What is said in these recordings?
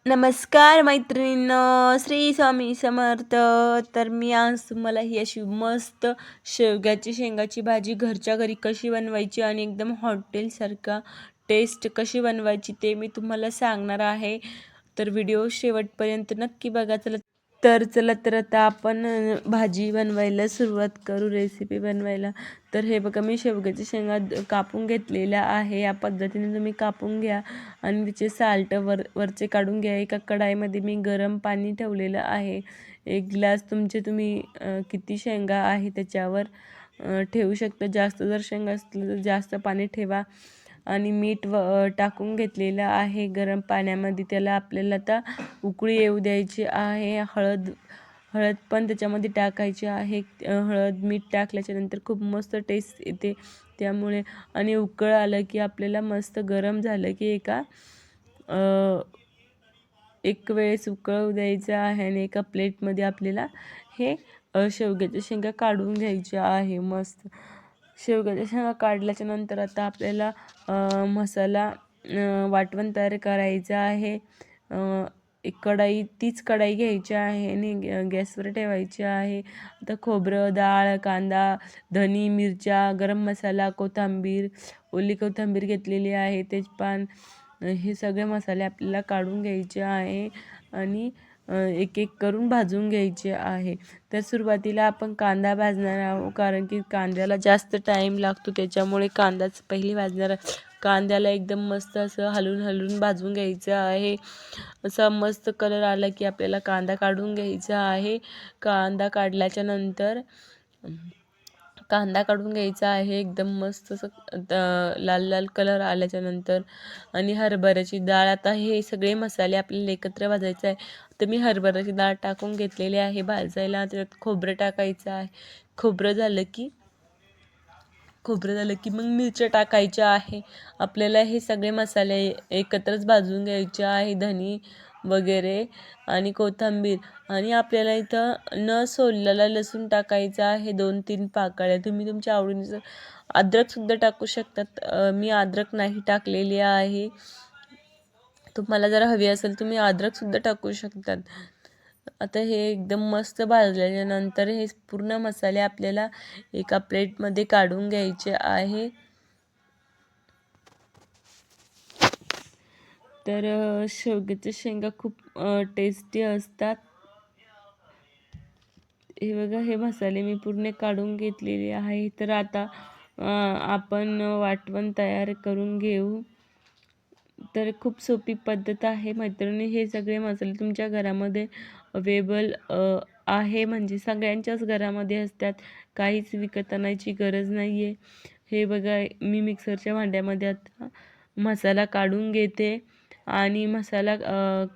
नमस्कार मैत्रिणींनो, श्री स्वामी समर्थ. तर मी आज तुम्हाला ही अशी मस्त शेवग्याची शेंगाची भाजी घरच्या घरी कशी बनवायची आणि एकदम हॉटेलसारखा टेस्ट कशी बनवायची ते मी तुम्हाला सांगणार आहे. तर व्हिडिओ शेवटपर्यंत नक्की बघा. चला तर आता आपण भाजी बनवायला सुरुवात करू, रेसिपी बनवायला. तर हे बघा, मी शेवग्याच्या शेंगा कापून घेतलेल्या आहे. या पद्धतीने तुम्ही कापून घ्या आणि तिचे साल्ट वरचे काढून घ्या. एका कढाईमध्ये मी गरम पाणी ठेवलेलं आहे. एक ग्लास तुम्ही किती शेंगा आहे त्याच्यावर ठेवू शकता. जास्त जर शेंगा असतील तर जास्त पाणी ठेवा. आणि मीठ टाकून घेतलेलं आहे गरम पाण्यामध्ये. त्याला आपल्याला आता उकळी येऊ द्यायची आहे. हळद पण त्याच्यामध्ये टाकायची आहे. हळद मीठ टाकल्याच्यानंतर खूप मस्त टेस्ट येते त्यामुळे. आणि उकळ आलं की आपल्याला मस्त गरम झालं की एक वेळेस उकळू द्यायचं आहे आणि एका प्लेटमध्ये आपल्याला हे शेवग्याच्या शेंगा काढून घ्यायच्या आहे. मस्त शेवग्याच्या शेंगा काढल्याच्या नंतर आता आपल्याला मसाला वाटण तयार करायचं आहे. एक तीच कढाई घ्यायची आहे आणि गॅसवर ठेवायची आहे. आता खोबरं, डाळ, कांदा, धनी, मिरच्या, गरम मसाला, कोथिंबीर, ओली कोथिंबीर घेतलेली आहे, तेजपान, हे सगळे मसाले आपल्याला काढून घ्यायचे आहे आणि एक एक करून भाजून घ्यायचे आहे. तर सुरुवातीला आपण कांदा भाजणार आहोत, कारण की कांद्याला जास्त टाईम लागतो, त्याच्यामुळे कांदाच पहिली भाजणार. कांद्याला एकदम मस्त असं हलवून भाजून घ्यायचं आहे. असा मस्त कलर आला की आपल्याला कांदा काढून घ्यायचा आहे. कांदा काढून घ्यायचा आहे एकदम मस्त असं लाल लाल कलर आल्याच्यानंतर. आणि हरभऱ्याची डाळ, आता हे सगळे मसाले आपल्याला एकत्र भाजायचे आहे. तर मी हरभऱ्याची डाळ टाकून घेतलेली आहे भाजायला. त्याच्यात खोबरं टाकायचं आहे. खोबरं झालं की मग मिरच्या टाकायच्या आहे. आपल्याला हे सगळे मसाले एकत्रच भाजून घ्यायचे आहे. धनी वगैरे आणि कोथिंबीर. आणि आपल्याला इथं न सोललेला लसूण टाकायचा आहे, 2-3 पाकळ्या. तुम्ही तुमच्या आवडीनुसार अद्रकसुद्धा टाकू शकतात. मी अद्रक नाही टाकलेली आहे. तुम्हाला जर हवी असेल तुम्ही अद्रकसुद्धा टाकू शकतात. आता हे एकदम मस्त भाजल्याच्या नंतर हे पूर्ण मसाले आपल्याला एका प्लेटमध्ये काढून घ्यायचे आहे. तर शेवग्याच्या शेंगा खूप टेस्टी असतात. हे बघा, हे मसाले मी पूर्ण काढून घेतलेले आहे. तर आता आपण वाटण तयार करून घेऊ. तर खूप सोपी पद्धत आहे मैत्रिणी. हे सगळे मसाले तुमच्या घरामध्ये अवेलेबल आहे, म्हणजे सगळ्यांच्याच घरामध्ये असतात, काहीच विकत आणायची गरज नाही आहे. हे बघा, मी मिक्सरच्या भांड्यामध्ये आता मसाला काढून घेते. आणि मसाला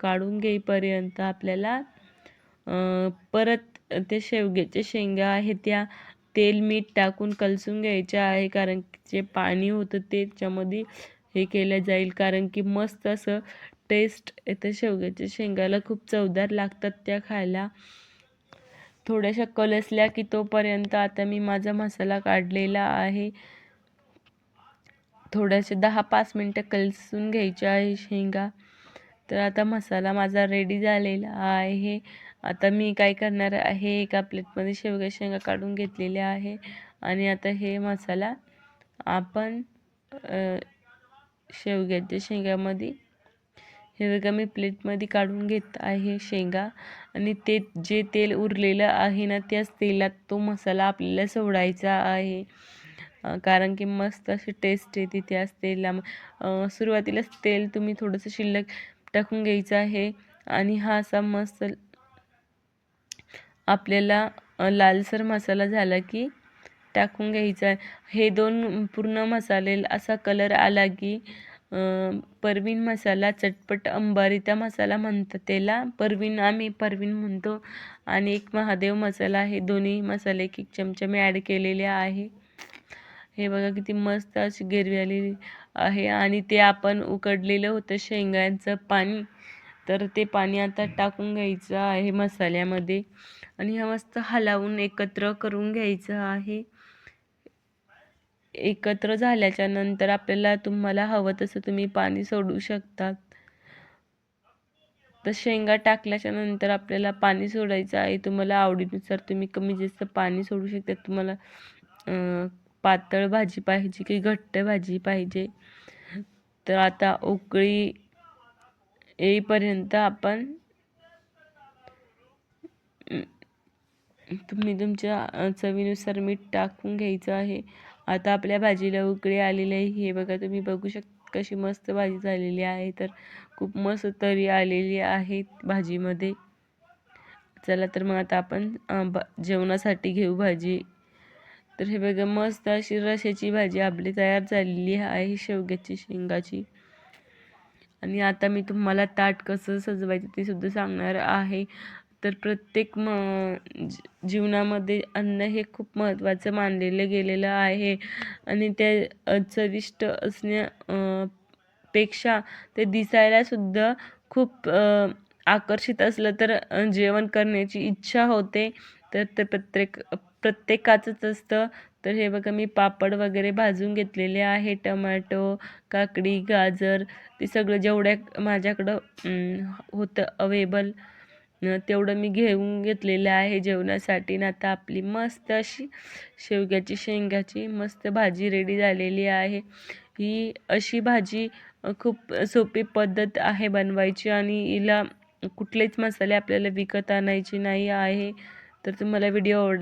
काढून घेईपर्यंत आपल्याला परत ते शेवग्याच्या शेंगा आहे त्या तेल मीठ टाकून कलसून घ्यायच्या आहे, कारण जे पाणी होतं ते त्याच्यामध्ये हे केलं जाईल, कारण की मस्त असं टेस्ट येतं. शेवग्याच्या शेंगाला खूप चवदार लागतात त्या खायला. थोड्याशा कलसल्या की तोपर्यंत आता मी माझा मसाला काढलेला आहे. थोड्याशा 10-5 मिनटं कलसून घ्यायच्या आहे शेंगा. तर आता मसाला माझा रेडी झालेला आहे. आता मी काय करणार आहे, एका प्लेटमध्ये शेवग्याच्या शेंगा काढून घेतलेल्या आहे आणि आता हे मसाला आपण शेवग्याच्या शेंगामध्ये, हे बघा, मी प्लेटमध्ये काढून घेत आहे शेंगा. आणि ते जे तेल उरलेलं आहे ना, त्याच तेलात तो मसाला आपल्याला सोडायचा आहे, कारण की मस्त अशी टेस्ट येते त्याच तेला. सुरुवातीलाच तेल तुम्ही थोडंसं शिल्लक टाकून घ्यायचं आहे. आणि हा असा मस्त आपल्याला लालसर मसाला झाला की टाकून घ्यायचा आहे. हे 2 पूर्ण मसाले असा कलर आला की परवीन मसाला, चटपट अंबारीचा मसाला म्हणतात त्याला. आम्ही परवीन म्हणतो. आणि एक महादेव मसाला, हे दोन्ही मसाले 1 चमचा मी ॲड केलेले आहे. हे बघा किती मस्त अशी गिरवी आलेली आहे. आणि ते आपण उकडलेलं होतं शेंगांचं पाणी, तर ते पाणी आता टाकून घ्यायचं आहे मसाल्यामध्ये आणि हे मस्त हलवून एकत्र करून घ्यायचं आहे. एकत्र झाल्याच्या नंतर तुम्हाला हवं तसं तुम्ही पाणी सोडू शकतात. तर शेंगा टाकल्याच्या नंतर आपल्याला पाणी सोडायचं आहे. तुम्हाला आवडीनुसार तुम्ही कमी जास्त पाणी सोडू शकता. तुम्हाला पातळ भाजी पाहिजे की घट्ट भाजी पाहिजे. तर आता उकळी येईपर्यंत आपण तुम्ही तुमच्या चवीनुसार मीठ टाकून घ्यायचं आहे. आता आपल्या भाजीला उकळी आलेली आहे. हे बघा, तुम्ही बघू शकता कशी मस्त भाजी झालेली आहे. तर खूप मस्त तरी आलेली आहे भाजीमध्ये. चला तर मग आता आपण जेवणासाठी घेऊ भाजी. तर हे बघा, मस्त अशी रश्याची भाजी आपली तयार झालेली आहे शेवग्याची शेंगाची. आणि आता मी तुम्हाला ताट कसं सजवायचं ते सुद्धा सांगणार आहे. तर प्रत्येक जीवनामध्ये अन्न हे खूप महत्त्वाचं मानलेलं गेलेलं आहे आणि ते चविष्ट पेक्षा ते दिसायला सुद्धा खूप आकर्षित असलं तर जेवण करण्याची इच्छा होते. तर ते प्रत्येकाचंच असतं. तर हे बघा, मी पापड वगैरे भाजून घेतलेले आहे. टोमॅटो, काकडी, गाजर ते सगळं जेवढ्या माझ्याकडं होतं अवेलेबल तेवढं मी घेऊन घेतलेलं आहे जेवणासाठी. आणि आता आपली मस्त अशी शेवग्याची शेंगाची मस्त भाजी रेडी झालेली आहे. ही अशी भाजी खूप सोपी पद्धत आहे बनवायची आणि हिला कुठलेच मसाले आपल्याला विकत आणायचे नाही आहे. तर तुम्हाला व्हिडिओ आवडला